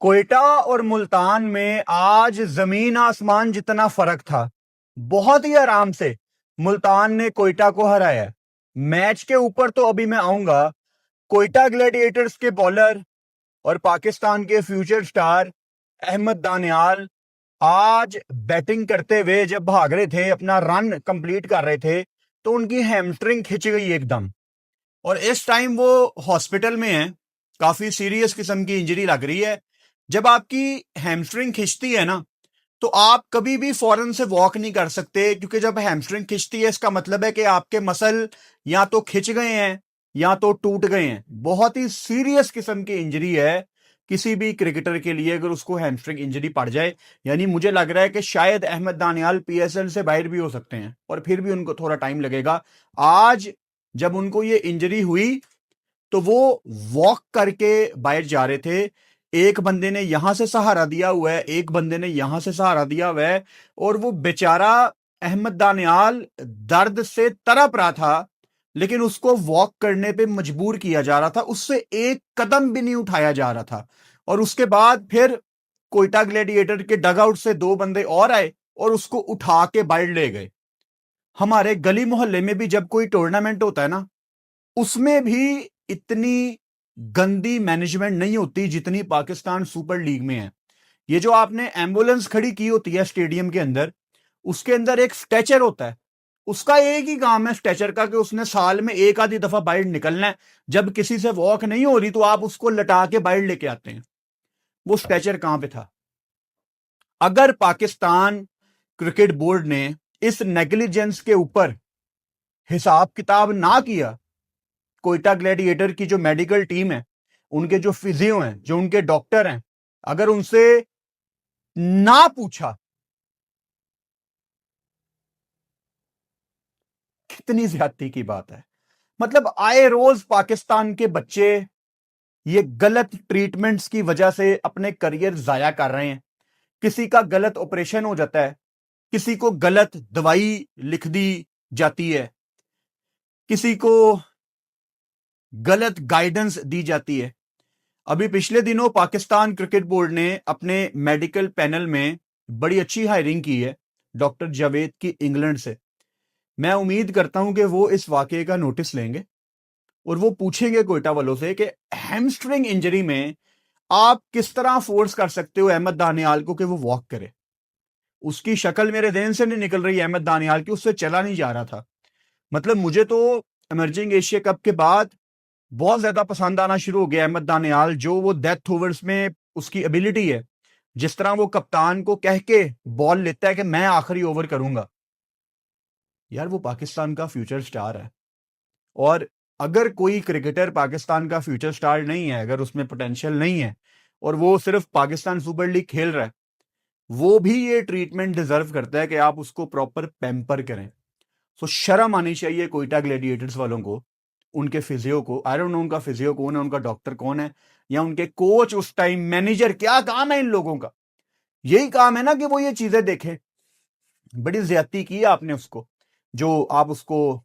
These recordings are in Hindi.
कोयटा और मुल्तान में आज जमीन आसमान जितना फर्क था। बहुत ही आराम से मुल्तान ने कोयटा को हराया। मैच के ऊपर तो अभी मैं आऊंगा। कोयटा ग्लैडिएटर्स के बॉलर और पाकिस्तान के फ्यूचर स्टार अहमद दानियाल आज बैटिंग करते हुए जब भाग रहे थे, अपना रन कंप्लीट कर रहे थे, तो उनकी हैमस्ट्रिंग खिंच गई एकदम। और इस टाइम वो हॉस्पिटल में है। काफी सीरियस किस्म की इंजरी लग रही है। जब आपकी हैमस्ट्रिंग खिंचती है ना, तो आप कभी भी फौरन से वॉक नहीं कर सकते, क्योंकि जब हैमस्ट्रिंग खिंचती है इसका मतलब है कि आपके मसल या तो खिंच गए हैं या तो टूट गए हैं। बहुत ही सीरियस किस्म की इंजरी है किसी भी क्रिकेटर के लिए अगर उसको हैमस्ट्रिंग इंजरी पड़ जाए। यानी मुझे लग रहा है कि शायद अहमद दानियाल पीएसएल से बाहर भी हो सकते हैं और फिर भी उनको थोड़ा टाइम लगेगा। आज जब उनको ये इंजरी हुई तो वो वॉक करके बाहर जा रहे थे। एक बंदे ने यहां से सहारा दिया हुआ है, एक बंदे ने यहां से सहारा दिया हुआ है, और वो बेचारा अहमद दानियाल दर्द से तड़प रहा था, लेकिन उसको वॉक करने पे मजबूर किया जा रहा था, उससे एक कदम भी नहीं उठाया जा रहा था। और उसके बाद फिर कोयटा ग्लैडिएटर के डगआउट से दो बंदे और आए और उसको उठा के बाहर ले गए। हमारे गली मोहल्ले में भी जब कोई टूर्नामेंट होता है ना, उसमें भी इतनी गंदी मैनेजमेंट नहीं होती जितनी पाकिस्तान सुपर लीग में है। ये जो आपने एम्बुलेंस खड़ी की होती है स्टेडियम के अंदर, उसके अंदर एक स्ट्रेचर होता है। उसका एक ही काम है स्ट्रेचर का कि उसने साल में एक आधी दफा बाइट निकलना है। जब किसी से वॉक नहीं हो रही तो आप उसको लटा के बाइट लेके आते हैं। वो स्ट्रेचर कहां पे था? अगर पाकिस्तान क्रिकेट बोर्ड ने इस नेग्लिजेंस के ऊपर हिसाब किताब ना किया, कोयटा ग्लैडिएटर की जो मेडिकल टीम है, उनके जो फिजियो हैं, जो उनके डॉक्टर हैं, अगर उनसे ना पूछा, कितनी ज्यादती की बात है। मतलब आए रोज पाकिस्तान के बच्चे ये गलत ट्रीटमेंट्स की वजह से अपने करियर जाया कर रहे हैं। किसी का गलत ऑपरेशन हो जाता है, किसी को गलत दवाई लिख दी जाती है, किसी को गलत गाइडेंस दी जाती है। अभी पिछले दिनों पाकिस्तान क्रिकेट बोर्ड ने अपने मेडिकल पैनल में बड़ी अच्छी हायरिंग की है, डॉक्टर जावेद की, इंग्लैंड से। मैं उम्मीद करता हूं कि वो इस वाकये का नोटिस लेंगे और वो पूछेंगे कोयटा वालों से कि हैमस्ट्रिंग इंजरी में आप किस तरह फोर्स कर सकते हो अहमद दानियाल को कि वो वॉक करे। उसकी शक्ल मेरे देन से नहीं निकल रही अहमद दानियाल की, उससे चला नहीं जा रहा था। मतलब मुझे तो इमर्जिंग एशिया कप के बाद बहुत ज्यादा पसंद आना शुरू हो गया अहमद दानियाल। जो वो डेथ ओवर्स में उसकी एबिलिटी है, जिस तरह वो कप्तान को कह के बॉल लेता है कि मैं आखिरी ओवर करूंगा, यार वो पाकिस्तान का फ्यूचर स्टार है। और अगर कोई क्रिकेटर पाकिस्तान का फ्यूचर स्टार नहीं है, अगर उसमें पोटेंशियल नहीं है और वो सिर्फ पाकिस्तान सुपर लीग खेल रहा है, वो भी ये ट्रीटमेंट डिजर्व करता है कि आप उसको प्रॉपर पैम्पर करें। सो शर्म आनी चाहिए कोयटा ग्लैडिएटर्स वालों को, उनके फिजियो को। आई डोंट नो उनका फिजियो कौन है, उनका डॉक्टर कौन है, या उनके कोच उस टाइम, मैनेजर, क्या काम है इन लोगों का? यही काम है ना कि वो ये चीजें देखें। बड़ी ज्यादती की है आपने उसको, जो आप उसको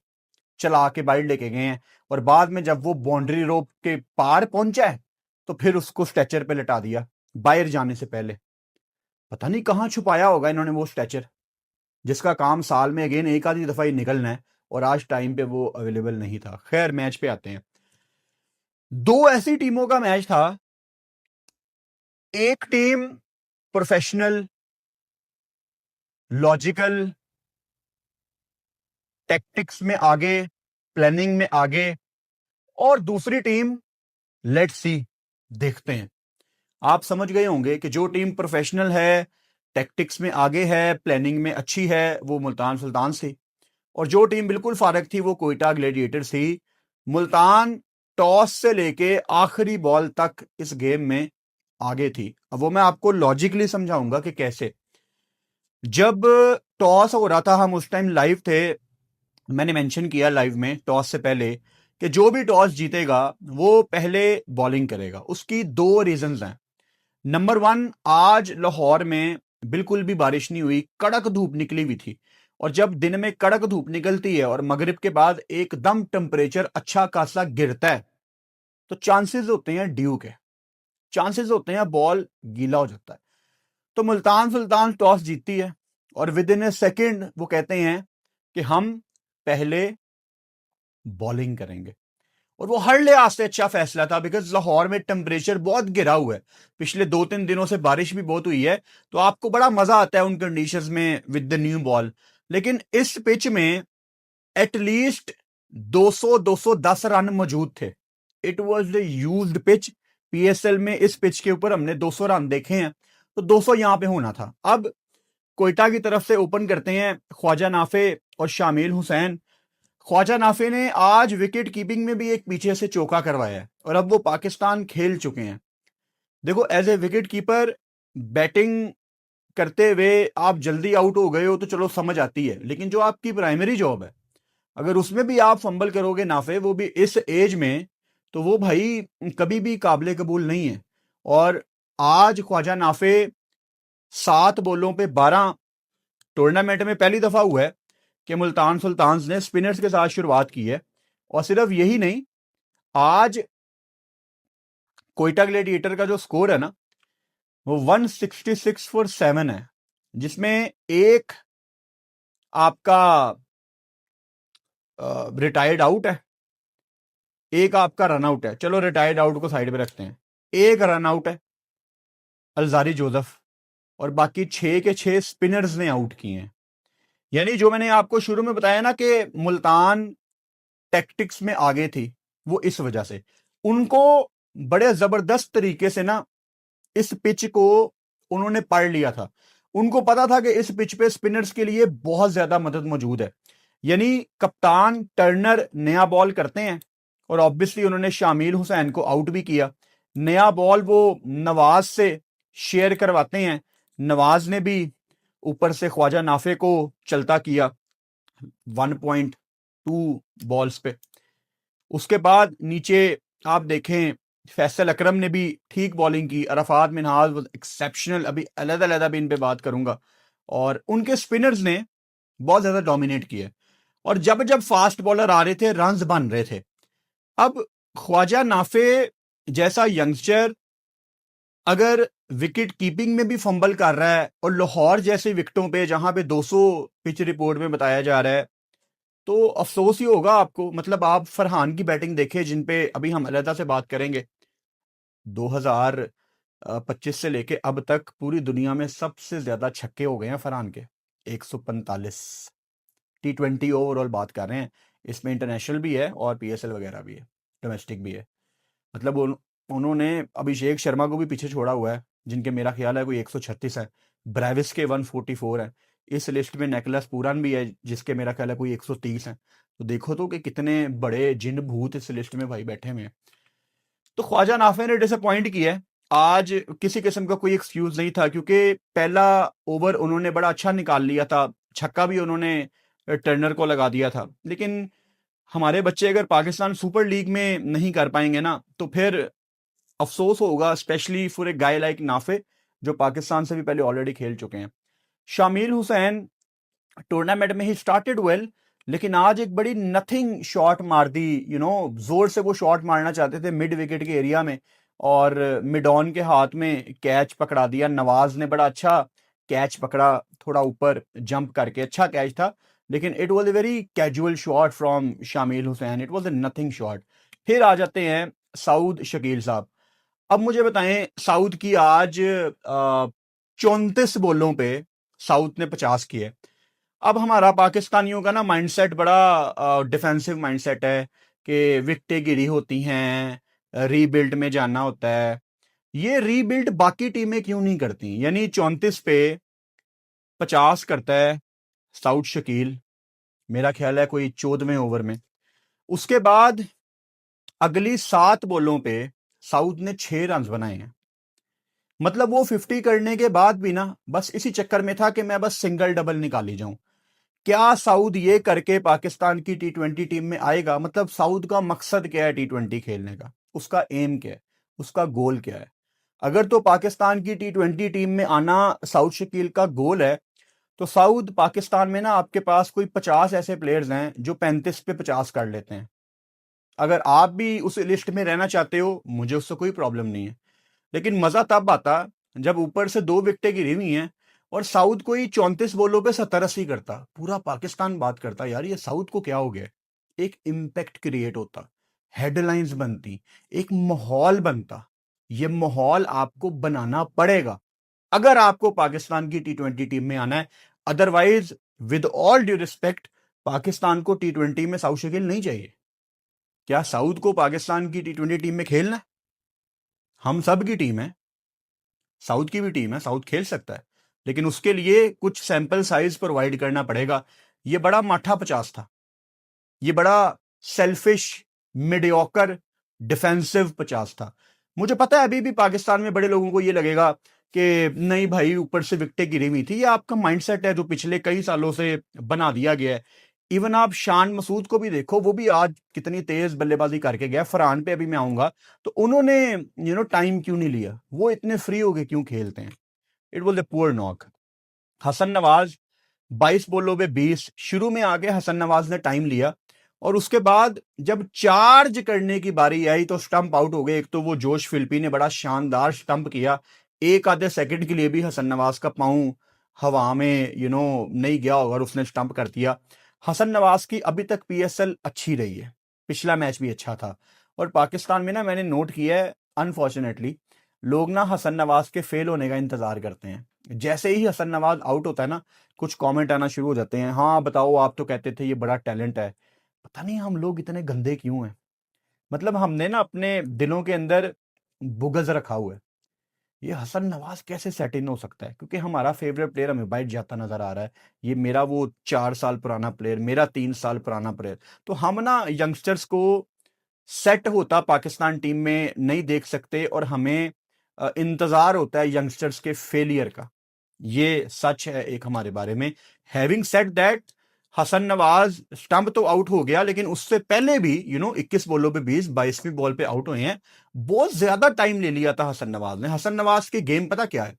चला के बाहर लेके गए हैं, और बाद में जब वो बाउंड्री रोप के पार पहुंचा है तो फिर उसको स्ट्रेचर पे लटा दिया बाहर जाने से पहले। पता नहीं कहां छुपाया होगा इन्होंने वो स्ट्रेचर, जिसका काम साल में अगेन एक आधी दफा ही निकलना है, और आज टाइम पे वो अवेलेबल नहीं था। खैर, मैच पे आते हैं। दो ऐसी टीमों का मैच था। एक टीम प्रोफेशनल, लॉजिकल, टैक्टिक्स में आगे, प्लानिंग में आगे, और दूसरी टीम लेट्स सी, देखते हैं। आप समझ गए होंगे कि जो टीम प्रोफेशनल है, टैक्टिक्स में आगे है, प्लानिंग में अच्छी है, वो मुल्तान सुल्तान थी। और जो टीम बिल्कुल फारग थी वो कोयटा ग्लैडिएटर्स थी। मुल्तान टॉस से लेके आखिरी बॉल तक इस गेम में आगे थी। अब वो मैं आपको लॉजिकली समझाऊंगा कि कैसे। जब टॉस हो रहा था, हम उस टाइम लाइव थे, मैंने मेंशन किया लाइव में टॉस से पहले कि जो भी टॉस जीतेगा वो पहले बॉलिंग करेगा। उसकी दो रीजंस हैं। नंबर वन, आज लाहौर में बिल्कुल भी बारिश नहीं हुई, कड़क धूप निकली हुई थी। और जब दिन में कड़क धूप निकलती है और मगरिब के बाद एकदम टेम्परेचर अच्छा खासा गिरता है, तो चांसेस होते हैं ड्यू के। चांसेस होते हैं बॉल गीला हो जाता है। तो मुल्तान सुल्तान टॉस जीतती है और विद इन ए सेकेंड वो कहते हैं कि हम पहले बॉलिंग करेंगे। और वो हर लिहाज से अच्छा फैसला था, बिकॉज लाहौर में टेम्परेचर बहुत गिरा हुआ है, पिछले 2-3 दिनों से बारिश भी बहुत हुई है, तो आपको बड़ा मजा आता है उन कंडीशंस में विद द न्यू बॉल। लेकिन इस पिच में एटलीस्ट 200-210 रन मौजूद थे। It was the used pitch. PSL में इस पिच के ऊपर हमने 200 रन देखे हैं, तो 200 यहां पे होना था। अब कोयटा की तरफ से ओपन करते हैं ख्वाजा नाफे और शामिल हुसैन। ख्वाजा नाफे ने आज विकेट कीपिंग में भी एक पीछे से चौका करवाया है और अब वो पाकिस्तान खेल चुके हैं। देखो, as a wicket keeper batting करते हुए आप जल्दी आउट हो गए हो तो चलो समझ आती है, लेकिन जो आपकी प्राइमरी जॉब है, अगर उसमें भी आप फंबल करोगे नाफे, वो भी इस एज में, तो वो भाई कभी भी काबिले कबूल नहीं है। और आज ख्वाजा नाफे 7 बॉलों पे 12, टूर्नामेंट में पहली दफा हुआ है कि मुल्तान सुल्तान्स ने स्पिनर्स के साथ शुरुआत की है। और सिर्फ यही नहीं, आज कोयटा ग्लेडिएटर का जो स्कोर है ना, वो 166 फॉर 7 है, जिसमें एक आपका रिटायर्ड आउट है, एक आपका रन आउट है। चलो रिटायर्ड आउट को साइड पे रखते हैं, एक रन आउट है अलजारी जोसेफ, और बाकी 6 के 6 स्पिनर्स ने आउट किए हैं। यानी जो मैंने आपको शुरू में बताया ना कि मुल्तान टैक्टिक्स में आगे थी, वो इस वजह से उनको बड़े जबरदस्त तरीके से ना इस पिच को उन्होंने पढ़ लिया था। उनको पता था कि इस पिच पे स्पिनर्स के लिए बहुत ज्यादा मदद मौजूद है। यानी कप्तान टर्नर नया बॉल करते हैं और ऑब्वियसली उन्होंने शामिल हुसैन को आउट भी किया। नया बॉल वो नवाज से शेयर करवाते हैं, नवाज ने भी ऊपर से ख्वाजा नाफे को चलता किया 1.2 बॉल्स पे। उसके बाद नीचे आप देखें फैसल अकरम ने भी ठीक बॉलिंग की, अरफात मिनहाज वाज एक्सेप्शनल, अभी अलग-अलग भी इन पे बात करूंगा। और उनके स्पिनर्स ने बहुत ज्यादा डोमिनेट किया और जब जब फास्ट बॉलर आ रहे थे रन्स बन रहे थे। अब ख्वाजा नाफे जैसा यंगस्टर अगर विकेट कीपिंग में भी फंबल कर रहा है और लाहौर जैसे विकेटों पे जहां पे 200 पिच रिपोर्ट में बताया जा रहा है, तो अफसोस ही होगा आपको। मतलब आप फरहान की बैटिंग देखें, जिन पे अभी हम अलहदा से बात करेंगे। 2025 से लेके अब तक पूरी दुनिया में सबसे ज्यादा छक्के हो गए हैं फरहान के, 145। T20 ओवरऑल बात कर रहे हैं, इसमें इंटरनेशनल भी है और पीएसएल वगैरह भी है, डोमेस्टिक भी है। मतलब उन्होंने अभिषेक शर्मा को भी पीछे छोड़ा हुआ है, जिनके मेरा ख्याल है कोई 136 है। ब्रेविस के 144 है। इस लिस्ट में निकोलस पूरन भी है, जिसके मेरा ख्याल है कोई 130 है। तो देखो तो कि कितने बड़े जिन भूत इस लिस्ट में भाई बैठे हुए हैं। तो ख्वाजा नाफे ने डिसअपॉइंट किया है। आज किसी किस्म का कोई एक्सक्यूज नहीं था, क्योंकि पहला ओवर उन्होंने बड़ा अच्छा निकाल लिया था, छक्का भी उन्होंने टर्नर को लगा दिया था। लेकिन हमारे बच्चे अगर पाकिस्तान सुपर लीग में नहीं कर पाएंगे ना, तो फिर अफसोस होगा, specially for a guy like Nafe, जो पाकिस्तान से भी पहले ऑलरेडी खेल चुके हैं। शामिल हुसैन टूर्नामेंट में ही स्टार्टेड वेल, लेकिन आज एक बड़ी नथिंग शॉट मार दी। जोर से वो शॉट मारना चाहते थे मिड विकेट के एरिया में, और मिडॉन के हाथ में कैच पकड़ा दिया। नवाज ने बड़ा अच्छा कैच पकड़ा, थोड़ा ऊपर जंप करके, अच्छा कैच था, लेकिन it was a very casual shot from Shamyl Hussain, it was a nothing shot. फिर आ जाते हैं सऊद शकील साहब। अब मुझे बताएं, साउथ की आज 34 बॉलों पे साउथ ने 50 किए। अब हमारा पाकिस्तानियों का ना माइंडसेट बड़ा डिफेंसिव माइंडसेट है कि विकेटें गिरी होती हैं, रीबिल्ड में जाना होता है। ये रीबिल्ड बाकी टीमें क्यों नहीं करती? यानी 34 पे 50 करता है साउथ शकील, मेरा ख्याल है कोई 14वें ओवर में। उसके बाद अगली 7 बॉलों पे साउथ ने 6 रन बनाए हैं। मतलब वो 50 करने के बाद भी ना बस इसी चक्कर में था कि मैं बस सिंगल डबल निकाली जाऊं। क्या साउथ ये करके पाकिस्तान की T20 टीम में आएगा? मतलब साउथ का मकसद क्या है T20 खेलने का? उसका एम क्या है? उसका गोल क्या है? अगर तो पाकिस्तान की T20 टीम में आना साउथ शकील का गोल है, तो साउथ पाकिस्तान में ना आपके पास कोई 50 ऐसे प्लेयर्स हैं जो 35 पे 50 कर लेते हैं। अगर आप भी उस लिस्ट में रहना चाहते हो, मुझे उससे कोई प्रॉब्लम नहीं है। लेकिन मजा तब आता जब ऊपर से 2 विकेटें गिरी हुई हैं और साउथ कोई 34 बॉलों पे 70-80 करता, पूरा पाकिस्तान बात करता यार ये साउथ को क्या हो गया। एक इम्पैक्ट क्रिएट होता, हेडलाइंस बनती, एक माहौल बनता। ये माहौल आपको बनाना पड़ेगा अगर आपको पाकिस्तान की टी20 टीम में आना है। Otherwise with all due respect, Pakistan को टी20 में साउथ शकील नहीं चाहिए। क्या साउथ को पाकिस्तान की टी20 टीम में खेलना है? हम सब की टीम है, साउथ की भी टीम है, साउथ खेल सकता है, लेकिन उसके लिए कुछ सैंपल साइज प्रोवाइड करना पड़ेगा। ये बड़ा माठा 50 था, ये बड़ा सेल्फिश मीडियोकर डिफेंसिव 50 था। मुझे पता है अभी भी पाकिस्तान में बड़े लोगों को ये लगेगा कि नहीं भाई ऊपर से विकेटें गिरी हुई थी। ये आपका माइंडसेट है जो पिछले कई सालों से बना दिया गया है। इवन आप शान मसूद को भी देखो, वो भी आज कितनी तेज बल्लेबाजी करके गया। फरहान पे अभी मैं आऊंगा, तो उन्होंने टाइम क्यों नहीं लिया, वो इतने फ्री हो गए क्यों खेलते हैं। It was a poor knock. Hasan Nawaz 22 बॉलों पे 20, शुरू में आके हसन नवाज ने टाइम लिया और उसके बाद जब चार्ज करने की बारी आई तो स्टंप आउट हो गए। एक तो वो जोश फिलिपी ने बड़ा शानदार स्टंप किया, एक आधे सेकंड के लिए भी हसन नवाज का पांव हवा में नहीं गया और उसने स्टंप कर दिया। हसन नवाज की अभी तक पीएसएल अच्छी रही है, पिछला मैच भी अच्छा था। और पाकिस्तान में ना मैंने नोट किया है, अनफॉर्चुनेटली लोग ना हसन नवाज के फेल होने का इंतजार करते हैं। जैसे ही हसन नवाज आउट होता है ना, कुछ कमेंट आना शुरू हो जाते हैं, हाँ बताओ आप तो कहते थे ये बड़ा टैलेंट है। पता नहीं हम लोग इतने गंदे क्यों हैं। मतलब हमने ना अपने दिलों के अंदर बुगज रखा हुआ है। ये हसन नवाज कैसे सेट इन हो सकता है, क्योंकि हमारा फेवरेट प्लेयर हमें बाइट जाता नजर आ रहा है। ये मेरा वो 4 साल पुराना प्लेयर, मेरा 3 साल पुराना प्लेयर, तो हम ना यंगस्टर्स को सेट होता पाकिस्तान टीम में नहीं देख सकते और हमें इंतजार होता है यंगस्टर्स के फेलियर का। ये सच है एक हमारे बारे में। Having said that, Hasan Nawaz stump तो आउट हो गया, लेकिन उससे पहले भी 21 बॉलों पे 20, 22वीं बॉल पे आउट हुए हैं। बहुत ज्यादा टाइम ले लिया था हसन नवाज ने। हसन नवाज की गेम पता क्या है?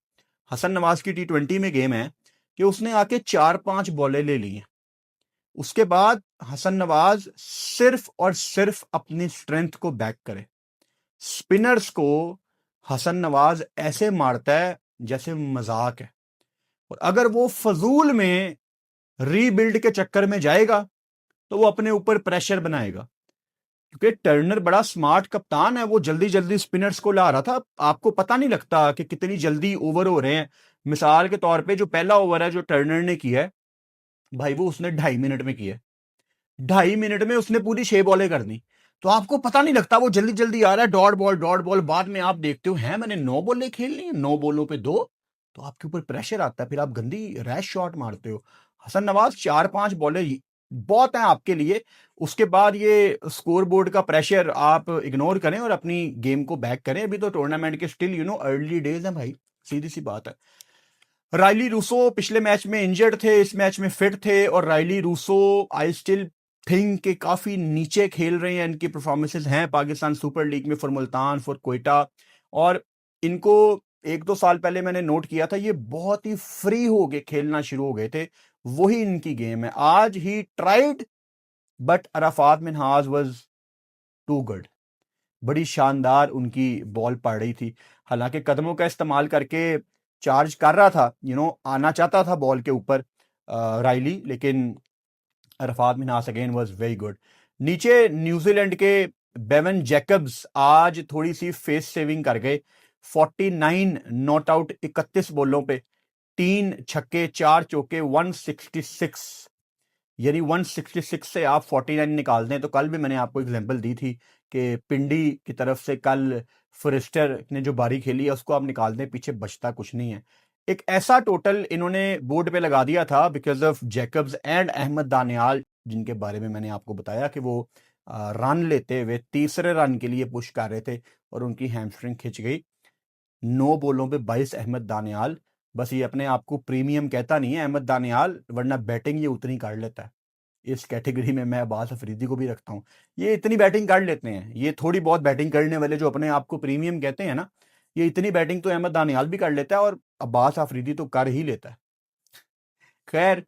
हसन नवाज की टी20 में गेम है कि उसने आके 4-5 बॉलें ले ली हैं। उसके बाद हसन नवाज सिर्फ और सिर्फ अपनी स्ट्रेंथ को बैक करे। स्पिनर्स को हसन नवाज ऐसे मारता है जैसे मजाक है। और अगर वो फजूल में रीबिल्ड के चक्कर में जाएगा तो वो अपने ऊपर प्रेशर बनाएगा, क्योंकि टर्नर बड़ा स्मार्ट कप्तान है। वो जल्दी जल्दी स्पिनर्स को ला रहा था, आपको पता नहीं लगता कि कितनी जल्दी ओवर हो रहे हैं। मिसाल के तौर पे जो पहला ओवर है जो टर्नर ने किया है भाई, वो उसने 2.5 मिनट में किया है। 2.5 मिनट में उसने पूरी 6 बॉलें कर दी। तो आपको पता नहीं लगता, वो जल्दी जल्दी आ रहा है, डॉट बॉल डॉट बॉल। बाद में आप देखते हो हैं मैंने 9 बॉलें खेल ली, 9 बॉलों पे 2, तो आपके ऊपर प्रेशर आता है, फिर आप गंदी रैश शॉट मारते हो। हसन नवाज 4-5 बॉलें बहुत हैं आपके लिए। उसके बाद ये स्कोर बोर्ड का प्रेशर आप इग्नोर करें और अपनी गेम को बैक करें। अभी तो टूर्नामेंट के स्टिल अर्ली डेज हैं भाई, सीधी सी बात है। राइली रूसो पिछले मैच में इंजर्ड थे, इस मैच में फिट थे। और Rilee Rossouw I still think के काफी नीचे खेल रहे हैं। इनकी परफॉर्मेंसेस हैं पाकिस्तान सुपर लीग में फॉर मुल्तान, फॉर क्वेटा। और इनको 1-2 साल पहले मैंने नोट किया था, ये बहुत ही फ्री हो गए खेलना शुरू हो गए थे। वही इनकी गेम है। आज ही tried but Arafat Minhaj was too good. बड़ी शानदार उनकी बॉल पड़ रही थी। हालांकि कदमों का इस्तेमाल करके चार्ज कर रहा था, आना चाहता था बॉल के ऊपर राइली, लेकिन Arafat Minhas again was very good. नीचे न्यूजीलैंड के बेवन जैकब्स आज थोड़ी सी फेस सेविंग कर गए। 49 नॉट आउट 31 बॉलों पे, 3 छक्के 4 चौके, 166। यानी 166 से आप 49 निकाल दें तो कल भी मैंने आपको एग्जांपल दी थी कि पिंडी की तरफ से कल फॉरेस्टर ने जो बारी खेली है उसको आप निकाल दें, पीछे बचता कुछ नहीं है। एक ऐसा टोटल इन्होंने बोर्ड पे लगा दिया था because of Jacobs and Ahmed Daniyal, जिनके बारे में मैंने आपको बताया कि वो रन लेते हुए तीसरे रन के लिए पुश कर रहे थे और उनकी हैमस्ट्रिंग खिंच गई। 9 बॉलों पे 22 अहमद दानियाल। बस ये अपने आप को प्रीमियम कहता नहीं है अहमद दानियाल, वरना बैटिंग ये उतनी कर लेता है। इस कैटेगरी में मैं अब्बास अफरीदी को भी रखता हूँ। ये इतनी बैटिंग कर लेते हैं, ये थोड़ी बहुत बैटिंग करने वाले जो अपने आप को प्रीमियम कहते हैं ना, ये इतनी बैटिंग तो अहमद दानियाल भी कर लेता है और अब्बास अफरीदी तो कर ही लेता है। खैर,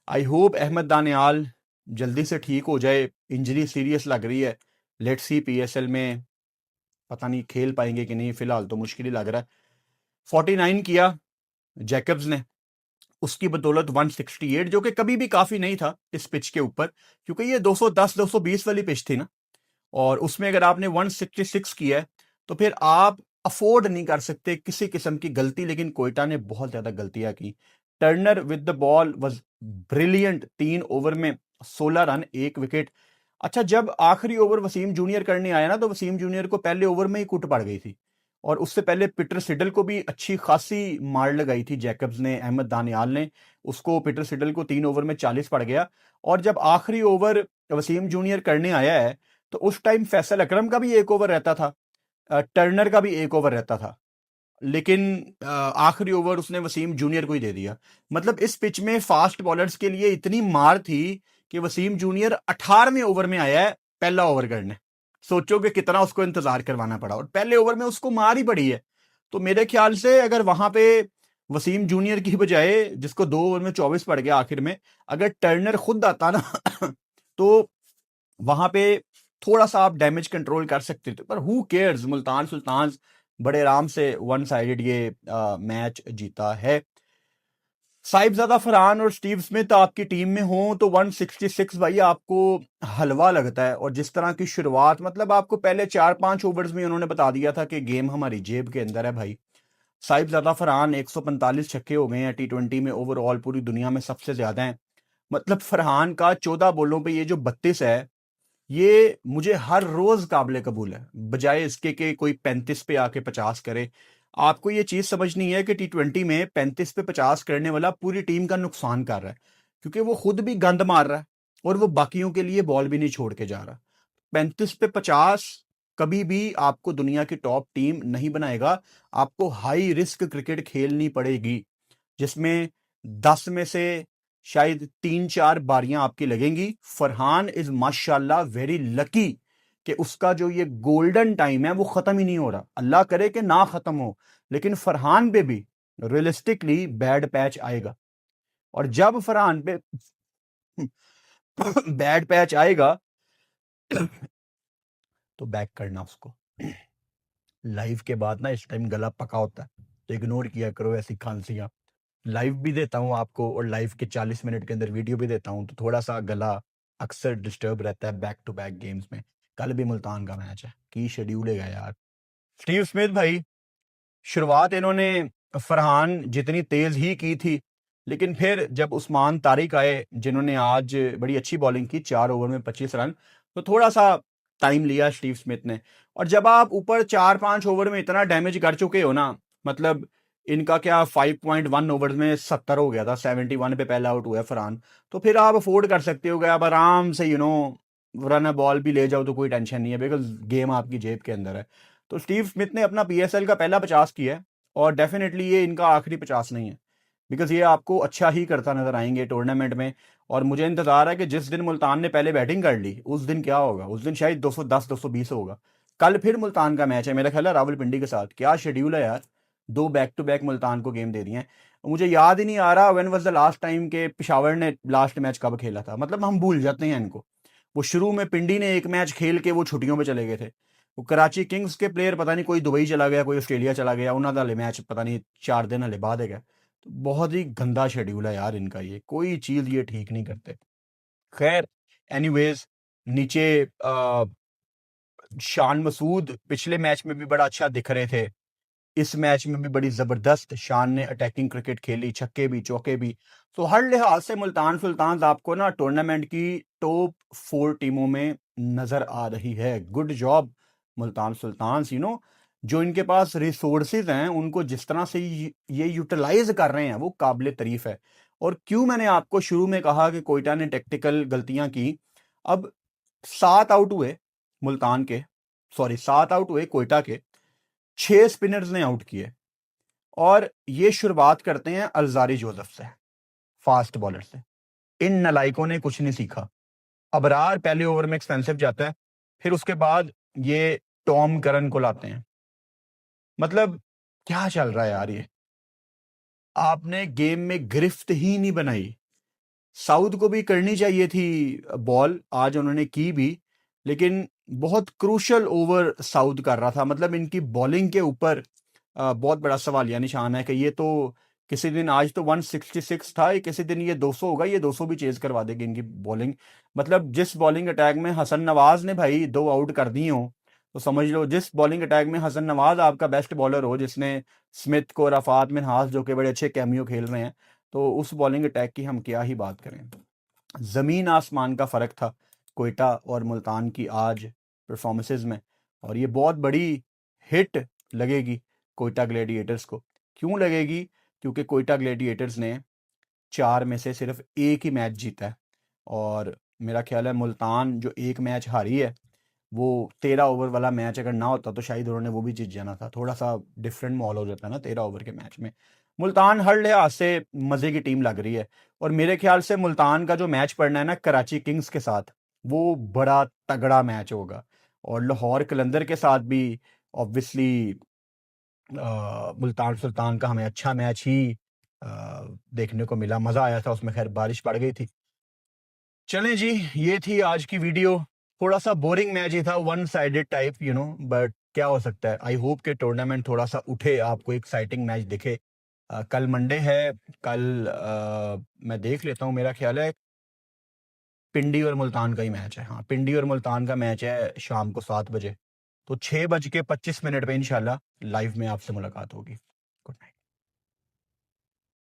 आई होप अहमद दानियाल जल्दी से ठीक हो जाए, इंजरी सीरियस लग रही है। लेट्स सी पीएसएल में पता नहीं खेल पाएंगे कि नहीं, फिलहाल तो मुश्किल ही लग रहा है। 49 किया जैकब्स ने, उसकी बदौलत 168, जो कि कभी भी काफी नहीं था इस पिच के ऊपर, क्योंकि ये 210 220 वाली पिच थी ना, और उसमें अगर आपने 166 किया है तो फिर आप अफोर्ड नहीं कर सकते किसी किस्म की गलती। लेकिन कोयटा ने बहुत ज्यादा गलतियां की। Turner with the ball was brilliant, 3 over में 16 रन, 1 विकेट। अच्छा, जब आखिरी ओवर वसीम जूनियर करने आया ना, तो वसीम जूनियर को पहले ओवर में ही कुट पड़ गई थी, और उससे पहले पीटर सिडल को भी अच्छी खासी मार लगाई थी जैकब्स ने, अहमद दानियाल ने। उसको, पीटर सिडल को 3 ओवर में 40 पड़ गया। और जब आखिरी ओवर वसीम जूनियर करने आया है, तो उस टाइम फैसल अकरम का भी 1 ओवर रहता था, टर्नर का भी 1 ओवर रहता था, लेकिन आखिरी ओवर उसने वसीम जूनियर को ही दे दिया। मतलब इस पिच में फास्ट बॉलर्स के लिए इतनी मार थी कि वसीम जूनियर 18वें ओवर में आया है पहला ओवर करने। सोचो कि कितना उसको इंतजार करवाना पड़ा, और पहले ओवर में उसको मार ही पड़ी है। तो मेरे ख्याल से अगर वहां पे वसीम जूनियर की बजाय, जिसको 2 ओवर में 24 पड़ गया आखिर में, अगर टर्नर खुद आता ना तो वहां पे थोड़ा सा आप डैमेज कंट्रोल कर सकते थे। पर हु केयर्स, मुल्तान सुल्तान बड़े आराम से वन साइडेड ये मैच जीता है। साहिबजादा फरहान और स्टीव स्मिथ आपकी टीम में हो तो 166 भाई आपको हलवा लगता है। और जिस तरह की शुरुआत, मतलब आपको पहले 4-5 ओवर्स में उन्होंने बता दिया था कि गेम हमारी जेब के अंदर है भाई। साहिबजादा फरहान 145 छक्के हो गए हैं T20 में, ओवरऑल पूरी दुनिया में सबसे ज्यादा है। मतलब फरहान का 14 बॉलों पे ये जो 32 है, ये मुझे हर रोज काबिल कबूल है, बजाय इसके कि कोई 35 पे आके 50 करे। आपको ये चीज समझनी है कि T20 में 35 पे 50 करने वाला पूरी टीम का नुकसान कर रहा है, क्योंकि वो खुद भी गंद मार रहा है और वो बाकियों के लिए बॉल भी नहीं छोड़ के जा रहा। 35 पे 50 कभी भी आपको दुनिया की टॉप टीम नहीं बनाएगा। आपको हाई रिस्क क्रिकेट खेलनी पड़ेगी, जिसमें 10 में से शायद 3-4 बारियां आपकी लगेंगी। फरहान इज माशाल्लाह वेरी लकी कि उसका जो ये गोल्डन टाइम है वो खत्म ही नहीं हो रहा। अल्लाह करे कि ना खत्म हो, लेकिन फरहान पे भी रियलिस्टिकली बैड पैच आएगा। और जब फरहान पे बैड पैच आएगा तो बैक करना उसको। लाइव के बाद ना इस टाइम गला पका होता है, तो इग्नोर किया करो ऐसी खांसियां। लाइव भी देता हूँ आपको, और लाइव के 40 मिनट के अंदर वीडियो भी देता हूँ, तो थोड़ा सा गला अक्सर डिस्टर्ब रहता है बैक टू बैक गेम्स में। कल भी मुल्तान का मैच है, की शेड्यूल है यार। स्टीव स्मिथ भाई, शुरुआत इन्होंने फरहान जितनी तेज ही की थी, लेकिन फिर जब उस्मान तारिक आए, जिन्होंने आज बड़ी अच्छी बॉलिंग की, 4 ओवर में 25 रन, तो थोड़ा सा टाइम लिया स्टीव स्मिथ ने। और जब आप ऊपर 4-5 ओवर में इतना डैमेज कर चुके हो ना, मतलब इनका क्या 5.1 ओवर में 70 हो गया था, 71 पे पहला आउट हुआ है फरहान, तो फिर आप अफोर्ड कर सकते हो कि आप आराम से रन बॉल भी ले जाओ तो कोई टेंशन नहीं है, बिकॉज गेम आपकी जेब के अंदर है। तो स्टीव स्मिथ ने अपना PSL का पहला 50 किया है, और डेफिनेटली ये इनका आखिरी 50 नहीं है, बिकॉज ये आपको अच्छा ही करता नजर आएंगे टूर्नामेंट में। और मुझे इंतजार है कि जिस दिन मुल्तान ने पहले बैटिंग कर ली, उस दिन क्या होगा, उस दिन शायद 210 220 होगा। कल फिर मुल्तान का मैच है मेरा ख्याल है रावलपिंडी के साथ। क्या शेड्यूल है यार, 2 बैक टू बैक मुल्तान को गेम दे दिए हैं। मुझे याद ही नहीं आ रहा when was the last time के पिशावर ने लास्ट मैच कब खेला था। मतलब हम भूल जाते हैं इनको। वो शुरू में पिंडी ने एक मैच खेल के वो छुट्टियों में चले गए थे। वो कराची किंग्स के प्लेयर पता नहीं कोई दुबई चला गया, कोई ऑस्ट्रेलिया चला गया, उन्होंने हले मैच पता नहीं 4 दिन हले बाद है। तो बहुत ही गंदा शेड्यूल है यार इनका, ये कोई चीज ये ठीक नहीं करते। खैर, एनीवेज, नीचे शान मसूद पिछले मैच में भी बड़ा अच्छा दिख रहे थे, इस मैच में भी बड़ी जबरदस्त शान ने अटैकिंग क्रिकेट खेली, छक्के भी चौके भी। तो हर लिहाज से मुल्तान सुल्तान आपको ना टूर्नामेंट की टॉप 4 टीमों में नजर आ रही है। Good job Multan Sultan. जो इनके पास रिसोर्सेज हैं उनको जिस तरह से ये यूटिलाइज कर रहे हैं वो काबिल तारीफ है। और क्यों मैंने आपको शुरू में कहा कि कोयटा ने टेक्टिकल गलतियां की। अब 7 आउट हुए मुल्तान के, सॉरी 7 आउट हुए कोयटा के, 6 स्पिनर्स ने आउट किए। और ये शुरुआत करते हैं अलजारी जोसेफ से, फास्ट बॉलर से। इन नलाइकों ने कुछ नहीं सीखा। अबरार पहले ओवर में एक्सपेंसिव जाता है, फिर उसके बाद ये टॉम करन को लाते हैं। मतलब क्या चल रहा है यार, ये आपने गेम में गिरफ्त ही नहीं बनाई। साउथ को भी करनी चाहिए थी बॉल, आज उन्होंने की भी, लेकिन बहुत क्रूशल ओवर साउथ कर रहा था। मतलब इनकी बॉलिंग के ऊपर बहुत बड़ा सवालिया निशान है कि ये तो किसी दिन, आज तो 166 था, ये किसी दिन ये 200 होगा, ये 200 भी चेज करवा देगी इनकी बॉलिंग। मतलब जिस बॉलिंग अटैक में हसन नवाज ने भाई 2 आउट कर दी हो, तो समझ लो जिस बॉलिंग अटैक में हसन नवाज आपका बेस्ट बॉलर हो, जिसने स्मिथ को, रफात मिनहास जो कि बड़े अच्छे कैमियो खेल रहे हैं, तो उस बॉलिंग अटैक की हम क्या ही बात करें। ज़मीन आसमान का फ़र्क था कोयटा और मुल्तान की आज परफॉर्मेंसेस में। और ये बहुत बड़ी हिट लगेगी कोयटा ग्लैडिएटर्स को। क्यों लगेगी? क्योंकि कोयटा ग्लैडिएटर्स ने 4 में से सिर्फ एक ही मैच जीता है। और मेरा ख्याल है मुल्तान जो एक मैच हारी है, वो 13 ओवर वाला मैच अगर ना होता तो शायद उन्होंने वो भी जीत जाना था। थोड़ा सा डिफरेंट माहौल हो जाता है ना 13 ओवर के मैच में। मुल्तान हर लिहाज से मज़े की टीम लग रही है। और मेरे ख्याल से मुल्तान का जो मैच पड़ना है ना कराची किंग्स के साथ, वो बड़ा तगड़ा मैच होगा। और लाहौर कलंदर के साथ भी ऑब्वियसली मुल्तान सुल्तान का हमें अच्छा मैच ही देखने को मिला। मज़ा आया था उसमें, खैर बारिश पड़ गई थी। चलें जी, ये थी आज की वीडियो। थोड़ा सा बोरिंग मैच ही था, वन साइडेड टाइप बट क्या हो सकता है। आई होप कि टूर्नामेंट थोड़ा सा उठे, आपको एक्साइटिंग मैच दिखे। कल मंडे है। कल मैं देख लेता हूँ, मेरा ख्याल है पिंडी और मुल्तान का ही मैच है। हाँ, पिंडी और मुल्तान का मैच है शाम को 7 बजे। तो 6:25 पे इंशाल्लाह लाइव में आपसे मुलाकात होगी।